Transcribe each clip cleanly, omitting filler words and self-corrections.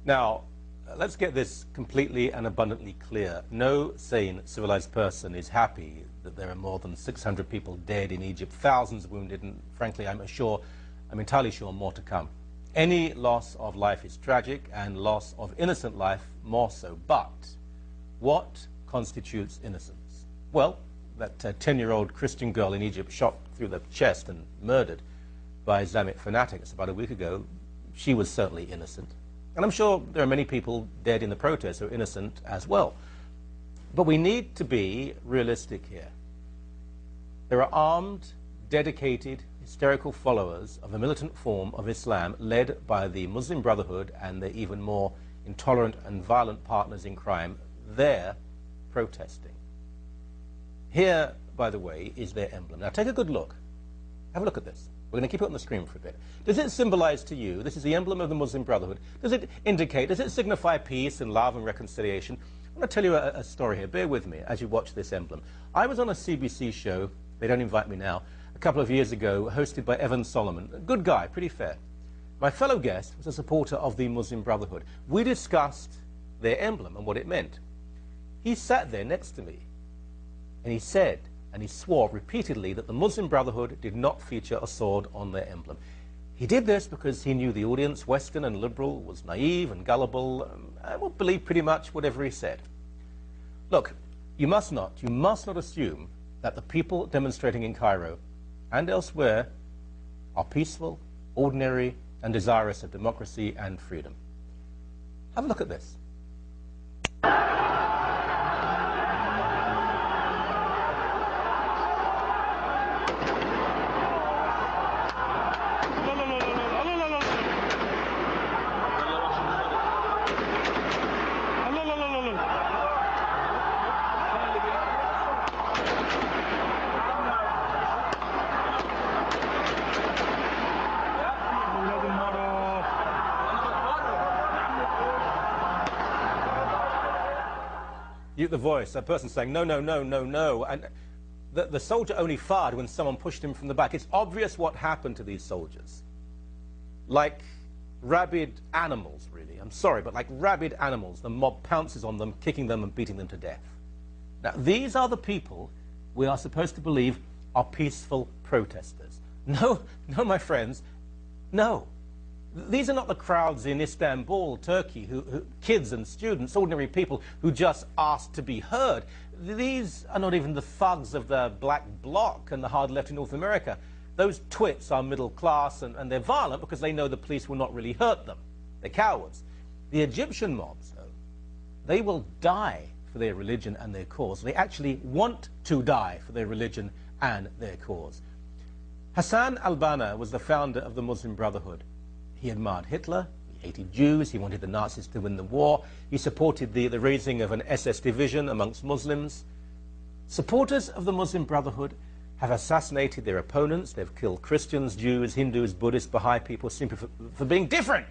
Now, let's get this completely and abundantly clear. No sane, civilized person is happy that there are more than 600 people dead in Egypt, thousands wounded, and frankly, I'm entirely sure more to come. Any loss of life is tragic, and loss of innocent life more so. But what constitutes innocence? Well, that 10-year-old Christian girl in Egypt shot through the chest and murdered by Islamic fanatics about a week ago, she was certainly innocent. And I'm sure there are many people dead in the protests who are innocent as well. But we need to be realistic here. There are armed, dedicated, hysterical followers of a militant form of Islam led by the Muslim Brotherhood and their even more intolerant and violent partners in crime. They're protesting. Here, by the way, is their emblem. Now take a good look. Have a look at this. We're going to keep it on the screen for a bit. Does it symbolize to you, this is the emblem of the Muslim Brotherhood, does it indicate, does it signify peace and love and reconciliation? I want to tell you a story here. Bear with me as you watch this emblem. I was on a CBC show, they don't invite me now, a couple of years ago, hosted by Evan Solomon. A good guy, pretty fair. My fellow guest was a supporter of the Muslim Brotherhood. We discussed their emblem and what it meant. He sat there next to me, and he said, and he swore repeatedly that the Muslim Brotherhood did not feature a sword on their emblem. He did this because he knew the audience, Western and liberal, was naive and gullible, and would believe pretty much whatever he said. Look, you must not assume that the people demonstrating in Cairo and elsewhere are peaceful, ordinary, and desirous of democracy and freedom. Have a look at this. The voice, a person saying, no, no, no, no, no. And the soldier only fired when someone pushed him from the back. It's obvious what happened to these soldiers. Like rabid animals, really. I'm sorry, but like rabid animals. The mob pounces on them, kicking them and beating them to death. Now, these are the people we are supposed to believe are peaceful protesters. No, no, my friends, no. These are not the crowds in Istanbul, Turkey, kids and students, ordinary people who just asked to be heard. These are not even the thugs of the black bloc and the hard left in North America. Those twits are middle class and they're violent because they know the police will not really hurt them. They're cowards. The Egyptian mobs, though, they will die for their religion and their cause. They actually want to die for their religion and their cause. Hassan al-Banna was the founder of the Muslim Brotherhood. He admired Hitler, he hated Jews, he wanted the Nazis to win the war, he supported the raising of an SS division amongst Muslims. Supporters of the Muslim Brotherhood have assassinated their opponents, they've killed Christians, Jews, Hindus, Buddhists, Baha'i people simply for being different.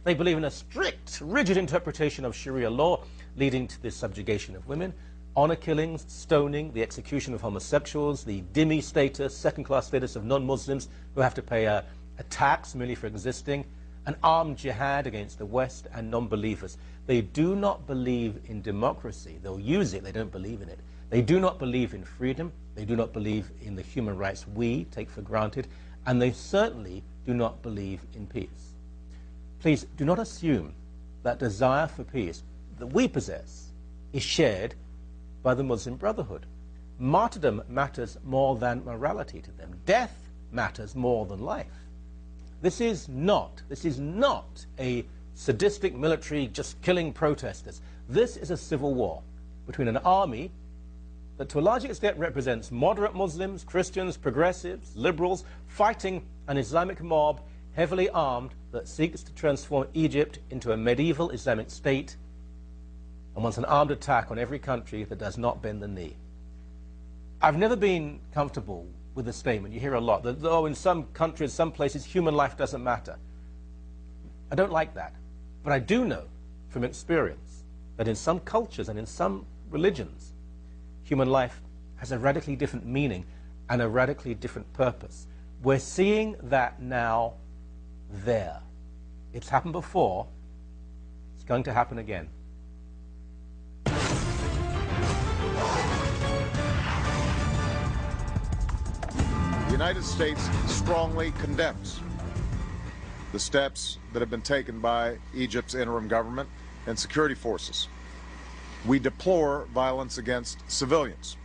They believe in a strict, rigid interpretation of Sharia law, leading to the subjugation of women, honor killings, stoning, the execution of homosexuals, the dhimmi status, second-class status of non-Muslims who have to pay a tax merely for existing, an armed jihad against the West and non-believers. They do not believe in democracy. They'll use it, they don't believe in it. They do not believe in freedom. They do not believe in the human rights we take for granted. And they certainly do not believe in peace. Please do not assume that desire for peace that we possess is shared by the Muslim Brotherhood. Martyrdom matters more than morality to them. Death matters more than life. This is not a sadistic military just killing protesters. This is a civil war between an army that to a large extent represents moderate Muslims, Christians, progressives, liberals, fighting an Islamic mob, heavily armed, that seeks to transform Egypt into a medieval Islamic state and wants an armed attack on every country that does not bend the knee. I've never been comfortable with the statement. You hear a lot that, oh, in some countries, some places, human life doesn't matter. I don't like that. But I do know from experience that in some cultures and in some religions, human life has a radically different meaning and a radically different purpose. We're seeing that now there. It's happened before. going to happen again. The United States strongly condemns the steps that have been taken by Egypt's interim government and security forces. We deplore violence against civilians.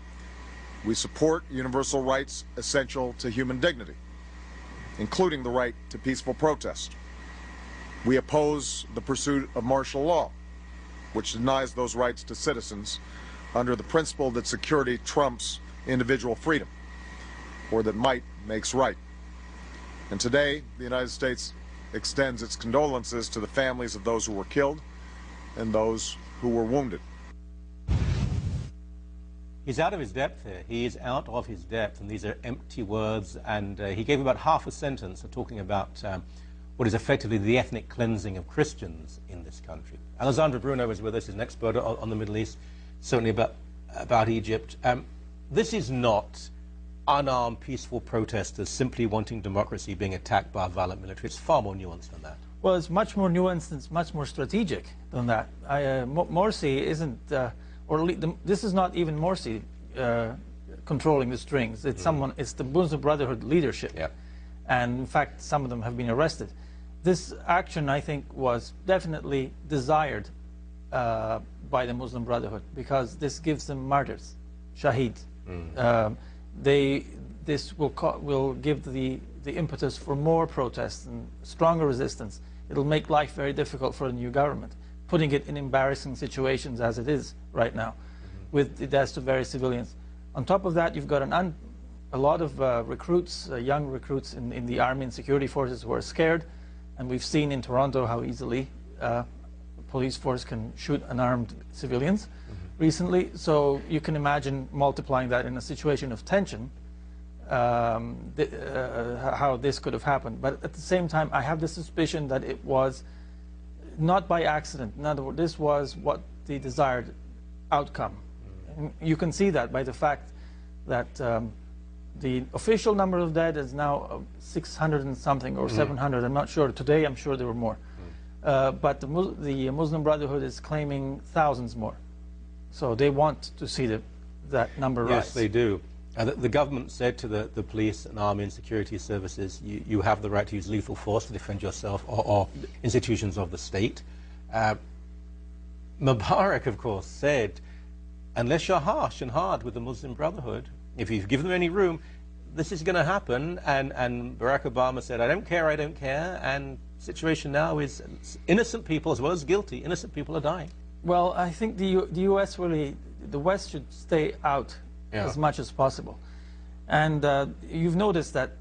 We support universal rights essential to human dignity, including the right to peaceful protest. We oppose the pursuit of martial law, which denies those rights to citizens under the principle that security trumps individual freedom, or that might makes right. And today, the United States extends its condolences to the families of those who were killed and those who were wounded. He's out of his depth here. He is out of his depth, and these are empty words. And he gave about half a sentence of talking about what is effectively the ethnic cleansing of Christians in this country. Alessandro Bruno is with us. He's an expert on the Middle East, certainly about Egypt. This is not unarmed, peaceful protesters simply wanting democracy being attacked by a violent military. It's far more nuanced than that. Well, it's much more nuanced and it's much more strategic than that. Morsi isn't, this is not even Morsi controlling the strings. It's someone. It's the Muslim Brotherhood leadership, and in fact, some of them have been arrested. This action, I think, was definitely desired by the Muslim Brotherhood because this gives them martyrs, shaheed. This will give the impetus for more protests and stronger resistance. It'll make life very difficult for the new government, putting it in embarrassing situations as it is right now, with the deaths of various civilians. On top of that, you've got a lot of recruits, young recruits in the army and security forces who are scared, and we've seen in Toronto how easily a police force can shoot unarmed civilians recently. So you can imagine multiplying that in a situation of tension, how this could have happened. But at the same time, I have the suspicion that it was not by accident. In other words, this was what the desired outcome. And you can see that by the fact that the official number of dead is now 600 and something, or 700. I'm not sure. Today, I'm sure there were more. But the Muslim Brotherhood is claiming thousands more. So they want to see that number rise. Yes, they do. The government said to the police and army and security services, you have the right to use lethal force to defend yourself or institutions of the state. Mubarak, of course, said, unless you're harsh and hard with the Muslim Brotherhood, if you give them any room, this is going to happen. And Barack Obama said, I don't care, and the situation now is innocent people as well as guilty. Innocent people are dying. Well, I think the U.S. really, the West should stay out as much as possible. And you've noticed that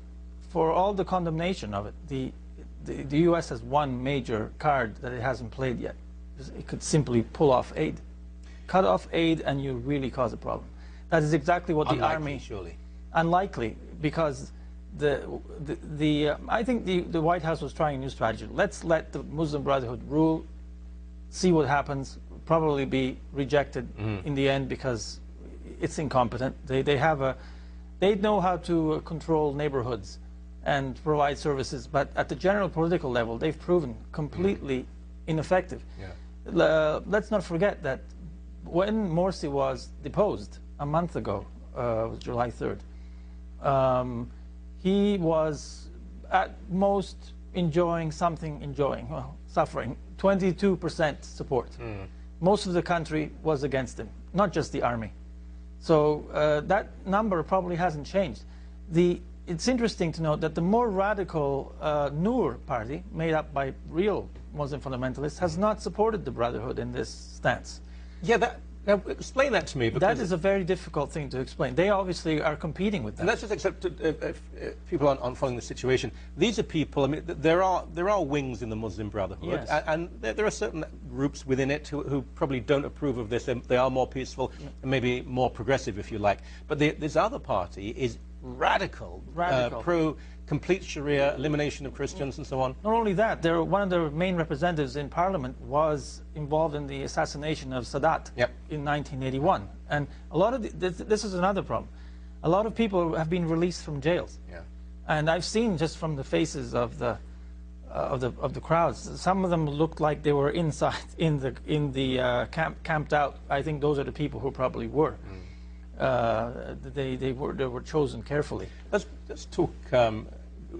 for all the condemnation of it, the U.S. has one major card that it hasn't played yet. It could simply pull off aid. Cut off aid and you really cause a problem. That is exactly what the army... surely. Unlikely, because I think the White House was trying a new strategy. Let's let the Muslim Brotherhood rule, see what happens, probably be rejected in the end because it's incompetent. They know how to control neighborhoods and provide services, but at the general political level, they've proven completely ineffective. Let's not forget that when Morsi was deposed a month ago, it was July 3rd, he was at most suffering, 22% support. Most of the country was against him, not just the army. So that number probably hasn't changed. It's interesting to note that the more radical Noor party, made up by real Muslim fundamentalists, has not supported the Brotherhood in this stance. Now, explain that to me. That is a very difficult thing to explain. They obviously are competing with that. And let's just accept people aren't following the situation. These are people, I mean, there are wings in the Muslim Brotherhood, and there are certain groups within it who probably don't approve of this. They are more peaceful and maybe more progressive, if you like. But this other party is radical. Pro-complete Sharia, elimination of Christians, and so on. Not only that, one of their main representatives in Parliament was involved in the assassination of Sadat in 1981. And a lot of this is another problem. A lot of people have been released from jails. And I've seen just from the faces of of the crowds. Some of them looked like they were inside in the camped out. I think those are the people who probably were. They were chosen carefully. Let's talk.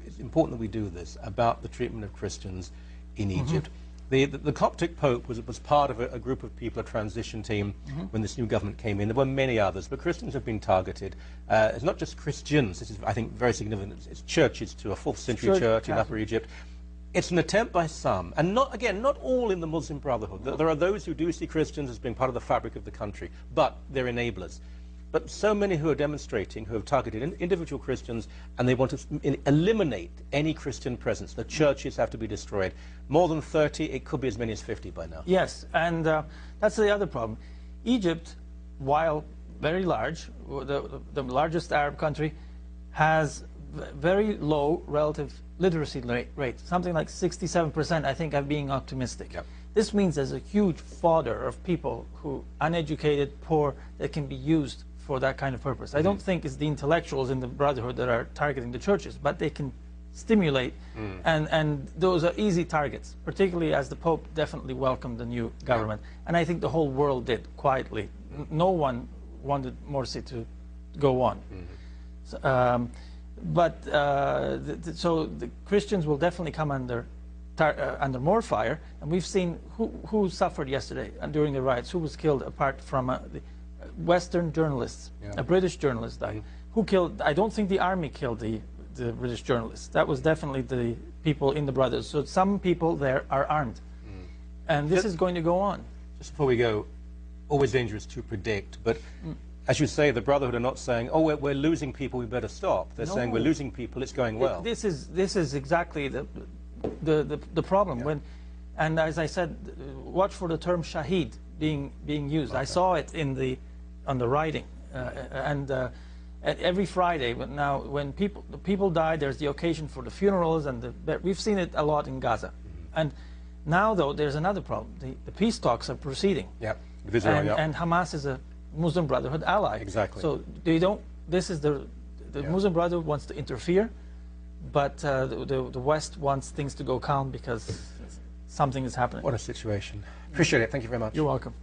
It's important that we do this about the treatment of Christians in Egypt. The Coptic Pope was part of a group of people, a transition team, when this new government came in. There were many others, but Christians have been targeted. It's not just Christians. This is, I think, very significant. It's churches too, a 4th century church in Upper Egypt. It's an attempt by some, and not all in the Muslim Brotherhood. There are those who do see Christians as being part of the fabric of the country, but they're enablers. But so many who are demonstrating, who have targeted individual Christians, and they want to eliminate any Christian presence. The churches have to be destroyed. More than 30, it could be as many as 50 by now. Yes, and that's the other problem. Egypt, while very large, the largest Arab country, has very low relative literacy rate, something like 67%, I think I'm being optimistic. Yep. This means there's a huge fodder of people who uneducated, poor, that can be used for that kind of purpose. I don't think it's the intellectuals in the Brotherhood that are targeting the churches, but they can stimulate, and those are easy targets, particularly as the Pope definitely welcomed the new government. And I think the whole world did, quietly. No one wanted Morsi to go on. So, so the Christians will definitely come under more fire, and we've seen who suffered yesterday and during the riots, who was killed apart from the Western journalists. A British journalist died. Who killed? I don't think the army killed the British journalists. That was definitely the people in the Brothers. So some people there are armed, and this is going to go on. Just before we go, always dangerous to predict, but as you say, the Brotherhood are not saying, "Oh, we're losing people, we better stop." They're saying, "We're losing people, it's going well." This is exactly the problem. And as I said, watch for the term "shahid" being used. I saw it on the writing, and every Friday. But now, when people die, there's the occasion for the funerals, and we've seen it a lot in Gaza. And now, though, there's another problem. The peace talks are proceeding. And Hamas is a Muslim Brotherhood ally. Exactly. So they don't. This is the Muslim Brotherhood wants to interfere, but the West wants things to go calm because something is happening. What a situation. Appreciate it. Thank you very much. You're welcome.